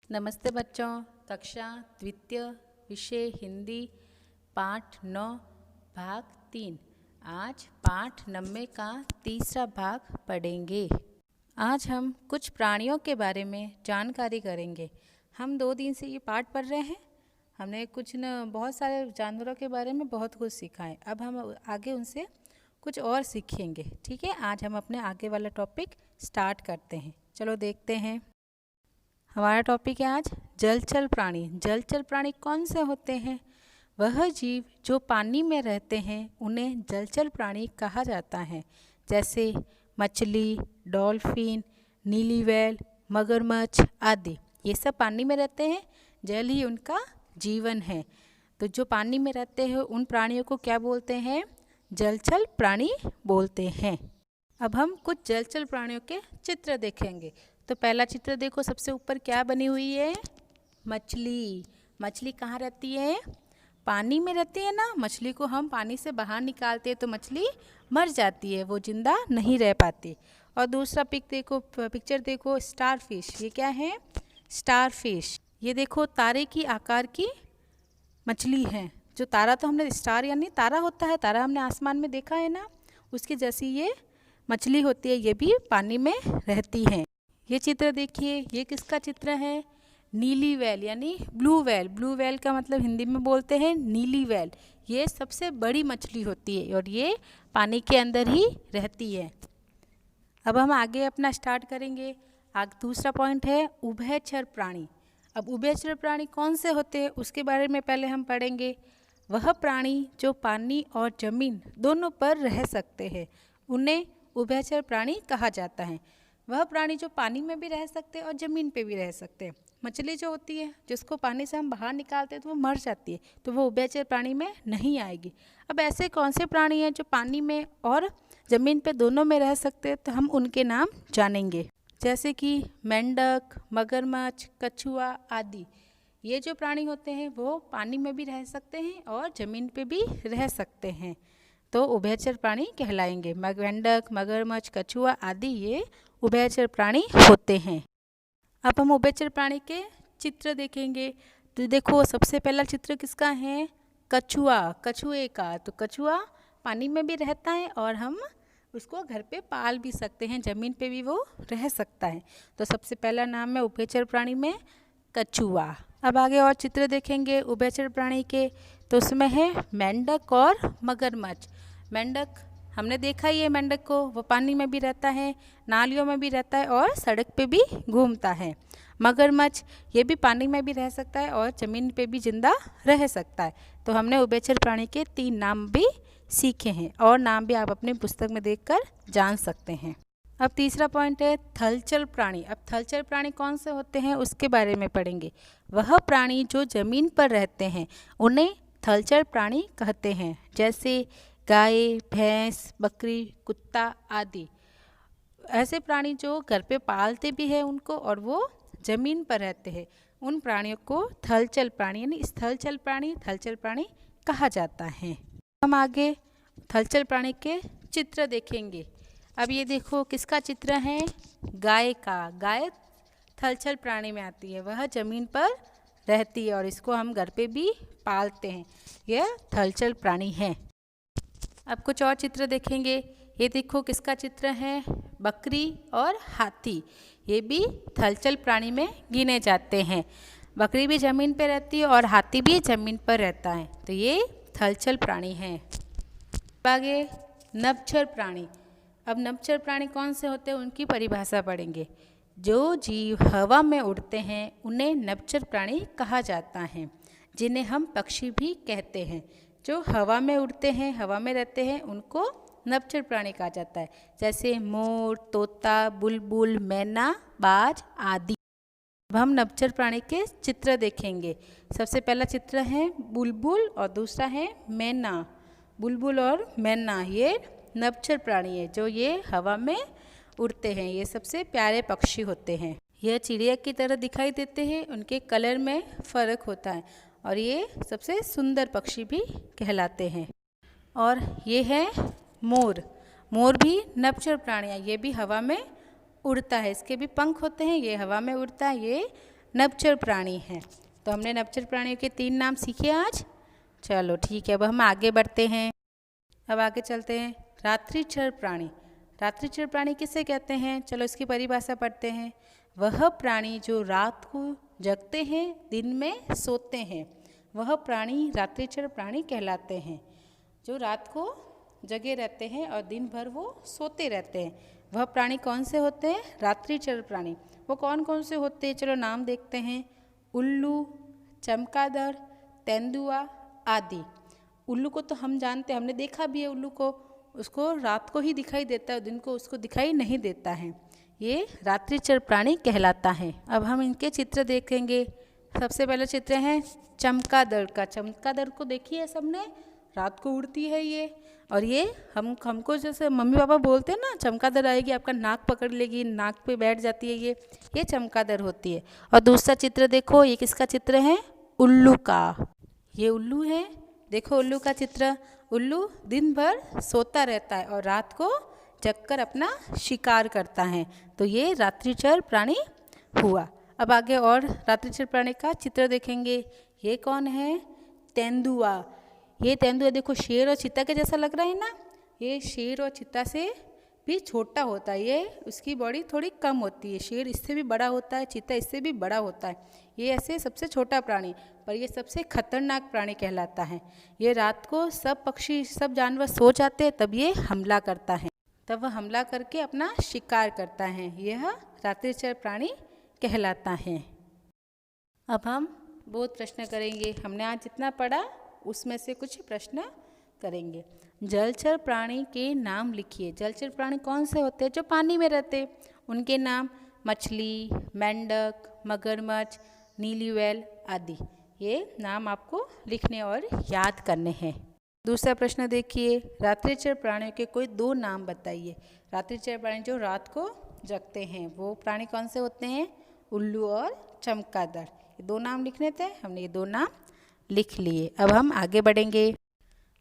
नमस्ते बच्चों। कक्षा द्वितीय विषय हिंदी पाठ 9 भाग 3। आज पाठ 90 का तीसरा भाग पढ़ेंगे। आज हम कुछ प्राणियों के बारे में जानकारी करेंगे। हम 2 दिन से ये पाठ पढ़ रहे हैं। हमने बहुत सारे जानवरों के बारे में बहुत कुछ सीखा है। अब हम आगे उनसे कुछ और सीखेंगे। ठीक है, आज हम अपने आगे वाला टॉपिक स्टार्ट करते हैं। चलो देखते हैं। हमारा टॉपिक है आज जलचर प्राणी। जलचर प्राणी कौन से होते हैं? वह जीव जो पानी में रहते हैं उन्हें जलचर प्राणी कहा जाता है। जैसे मछली, डॉल्फिन, नीली व्हेल, मगरमच्छ आदि। ये सब पानी में रहते हैं, जल ही उनका जीवन है। तो जो पानी में रहते हैं उन प्राणियों को क्या बोलते हैं? जलचर प्राणी बोलते हैं। अब हम कुछ जलचर प्राणियों के चित्र देखेंगे। तो पहला चित्र देखो, सबसे ऊपर क्या बनी हुई है? मछली। मछली कहाँ रहती है? पानी में रहती है ना। मछली को हम पानी से बाहर निकालते हैं तो मछली मर जाती है, वो जिंदा नहीं रह पाती। और दूसरा पिक्चर देखो, स्टार फिश। ये क्या है? Star fish. ये देखो तारे की आकार की मछली है। जो तारा, तो हमने स्टार यानी तारा होता है, तारा हमने आसमान में देखा है ना, उसकी जैसी ये मछली होती है। ये भी पानी में रहती है। ये चित्र देखिए, ये किसका चित्र है? नीली व्हेल यानी ब्लू व्हेल। ब्लू व्हेल का मतलब हिंदी में बोलते हैं नीली व्हेल। ये सबसे बड़ी मछली होती है और ये पानी के अंदर ही रहती है। अब हम आगे अपना स्टार्ट करेंगे। दूसरा पॉइंट है उभयचर प्राणी। अब उभयचर प्राणी कौन से होते हैं उसके बारे में पहले हम पढ़ेंगे। वह प्राणी जो पानी और जमीन दोनों पर रह सकते हैं उन्हें उभयचर प्राणी कहा जाता है। वह प्राणी जो पानी में भी रह सकते हैं और ज़मीन पे भी रह सकते हैं। मछली जो होती है, जिसको पानी से हम बाहर निकालते हैं तो वो मर जाती है, तो वो उभयचर प्राणी में नहीं आएगी। अब ऐसे कौन से प्राणी हैं जो पानी में और ज़मीन पे दोनों में रह सकते हैं? तो हम उनके नाम जानेंगे। जैसे कि मेंढक, मगरमच्छ, कछुआ आदि। ये जो प्राणी होते हैं वो पानी में भी रह सकते हैं और ज़मीन पे भी रह सकते हैं, तो उभयचर प्राणी कहलाएंगे। मेंढक, मगरमच्छ, कछुआ आदि ये उभयचर प्राणी होते हैं। अब हम उभयचर प्राणी के चित्र देखेंगे। तो देखो, सबसे पहला चित्र किसका है? कछुआ, कछुए का। तो कछुआ पानी में भी रहता है और हम उसको घर पे पाल भी सकते हैं, ज़मीन पे भी वो रह सकता है। तो सबसे पहला नाम है उभयचर प्राणी में कछुआ। अब आगे और चित्र देखेंगे उभयचर प्राणी के। तो उसमें है मेंढक और मगरमच्छ। मेंढक हमने देखा ही है, मेंढक को, वो पानी में भी रहता है, नालियों में भी रहता है और सड़क पे भी घूमता है। मगरमच्छ ये भी पानी में भी रह सकता है और ज़मीन पे भी जिंदा रह सकता है। तो हमने उभयचर प्राणी के 3 नाम भी सीखे हैं और नाम भी आप अपनी पुस्तक में देखकर जान सकते हैं। अब तीसरा पॉइंट है थलचर प्राणी। अब थलचर प्राणी कौन से होते हैं उसके बारे में पढ़ेंगे। वह प्राणी जो ज़मीन पर रहते हैं उन्हें थलचर प्राणी कहते हैं। जैसे गाय, भैंस, बकरी, कुत्ता आदि। ऐसे प्राणी जो घर पे पालते भी हैं उनको और वो ज़मीन पर रहते हैं, उन प्राणियों को थलचर प्राणी यानी स्थलचर प्राणी, थलचर प्राणी कहा जाता है। हम आगे थलचर प्राणी के चित्र देखेंगे। अब ये देखो, किसका चित्र है? गाय का। गाय थलचर प्राणी में आती है, वह ज़मीन पर रहती है और इसको हम घर पे भी पालते हैं। यह थलचर प्राणी है। अब कुछ और चित्र देखेंगे। ये देखो, किसका चित्र है? बकरी और हाथी। ये भी थलचर प्राणी में गिने जाते हैं। बकरी भी ज़मीन पर रहती है और हाथी भी ज़मीन पर रहता है, तो ये थलचर प्राणी हैं। आगे नभचर प्राणी। अब नभचर प्राणी कौन से होते हैं उनकी परिभाषा पढ़ेंगे। जो जीव हवा में उड़ते हैं उन्हें नभचर प्राणी कहा जाता है, जिन्हें हम पक्षी भी कहते हैं। जो हवा में उड़ते हैं, हवा में रहते हैं, उनको नभचर प्राणी कहा जाता है। जैसे मोर, तोता, बुलबुल, मैना, बाज आदि। अब हम नभचर प्राणी के चित्र देखेंगे। सबसे पहला चित्र है बुलबुल और दूसरा है मैना। बुलबुल और मैना ये नभचर प्राणी है, जो ये हवा में उड़ते हैं। ये सबसे प्यारे पक्षी होते हैं। यह चिड़िया की तरह दिखाई देते हैं, उनके कलर में फ़र्क होता है और ये सबसे सुंदर पक्षी भी कहलाते हैं। और ये है मोर। मोर भी नभचर प्राणी है, ये भी हवा में उड़ता है। इसके भी पंख होते हैं, ये हवा में उड़ता है, ये नभचर प्राणी हैं। तो हमने नभचर प्राणियों के 3 नाम सीखे आज। चलो ठीक है, अब हम आगे बढ़ते हैं। अब आगे चलते हैं। रात्रिचर प्राणी। रात्रिचर प्राणी किसे कहते हैं? चलो इसकी परिभाषा पढ़ते हैं। वह प्राणी जो रात को जगते हैं, दिन में सोते हैं, वह प्राणी रात्रिचर प्राणी कहलाते हैं। जो रात को जगे रहते हैं और दिन भर वो सोते रहते हैं, वह प्राणी कौन से होते हैं? रात्रिचर प्राणी। वो कौन कौन से होते हैं? चलो नाम देखते हैं। उल्लू, चमगादड़, तेंदुआ आदि। उल्लू को तो हम जानते हैं, हमने देखा भी है उल्लू को। उसको रात को ही दिखाई देता है, दिन को उसको दिखाई नहीं देता है। ये रात्रिचर प्राणी कहलाता है। अब हम इनके चित्र देखेंगे। सबसे पहला चित्र है चमगादड़ का। चमगादड़ को देखिए सबने, रात को उड़ती है ये। और ये हमको जैसे मम्मी पापा बोलते हैं ना, चमगादड़ आएगी आपका नाक पकड़ लेगी, नाक पे बैठ जाती है ये चमगादड़ होती है। और दूसरा चित्र देखो, ये किसका चित्र है? उल्लू का। ये उल्लू है, देखो उल्लू का चित्र। उल्लू दिन भर सोता रहता है और रात को जगकर अपना शिकार करता है। तो ये रात्रिचर प्राणी हुआ। अब आगे और रात्रिचर प्राणी का चित्र देखेंगे। ये कौन है? तेंदुआ। ये तेंदुआ देखो शेर और चीता के जैसा लग रहा है ना। ये शेर और चीता से भी छोटा होता है, ये उसकी बॉडी थोड़ी कम होती है। शेर इससे भी बड़ा होता है, चीता इससे भी बड़ा होता है। ये ऐसे सबसे छोटा प्राणी, पर ये सबसे खतरनाक प्राणी कहलाता है। ये रात को सब पक्षी सब जानवर सो जाते हैं, तब ये हमला करता है। तब वह हमला करके अपना शिकार करता है। यह रात्रिचर प्राणी कहलाता है। अब हम बहुत प्रश्न करेंगे। हमने आज जितना पढ़ा उसमें से कुछ प्रश्न करेंगे। जलचर प्राणी के नाम लिखिए। जलचर प्राणी कौन से होते हैं? जो पानी में रहते, उनके नाम मछली, मेंढक, मगरमच्छ, नीली व्हेल आदि। ये नाम आपको लिखने और याद करने हैं। दूसरा प्रश्न देखिए। रात्रिचर प्राणियों के कोई 2 नाम बताइए। रात्रिचर प्राणी जो रात को जगते हैं, वो प्राणी कौन से होते हैं? उल्लू और चमगादड़। ये 2 नाम लिखने थे, हमने ये 2 नाम लिख लिए। अब हम आगे बढ़ेंगे।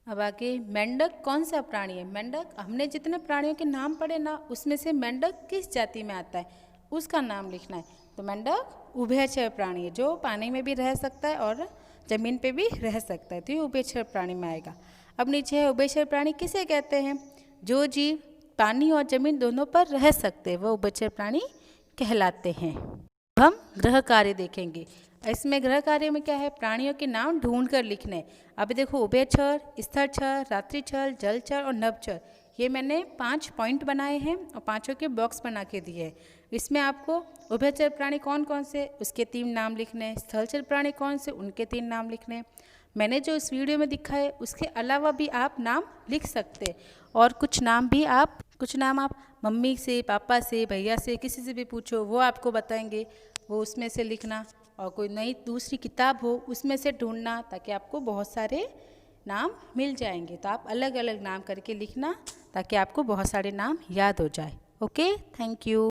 अब आगे मेंढक कौन सा प्राणी है? मेंढक, हमने जितने प्राणियों के नाम पढ़े ना, उसमें से मेंढक किस जाति में आता है उसका नाम लिखना है। तो मेंढक उभयचर प्राणी है, जो पानी में भी रह सकता है और जमीन पे भी रह सकता है, तो ये उभयचर प्राणी में आएगा। अब नीचे है उभयचर प्राणी किसे कहते हैं? जो जीव पानी और जमीन दोनों पर रह सकते हैं, वह उभयचर प्राणी कहलाते हैं। अब हम ग्रह कार्य देखेंगे। इसमें ग्रह कार्य में क्या है? प्राणियों के नाम ढूंढ कर लिखने। अभी देखो उभयचर, स्थलचर, रात्रिचर, जलचर और नभचर, ये मैंने 5 पॉइंट बनाए हैं और 5 के बॉक्स बना के दिए हैं। इसमें आपको उभयचर प्राणी कौन कौन से, उसके 3 नाम लिखने। स्थलचर प्राणी कौन से, उनके 3 नाम लिखने। मैंने जो इस वीडियो में दिखा है उसके अलावा भी आप नाम लिख सकते। और कुछ नाम आप मम्मी से, पापा से, भैया से, किसी से भी पूछो, वो आपको बताएंगे, वो उसमें से लिखना। और कोई नई दूसरी किताब हो उसमें से ढूंढना, ताकि आपको बहुत सारे नाम मिल जाएंगे। तो आप अलग अलग नाम करके लिखना, ताकि आपको बहुत सारे नाम याद हो जाए। Okay, thank you.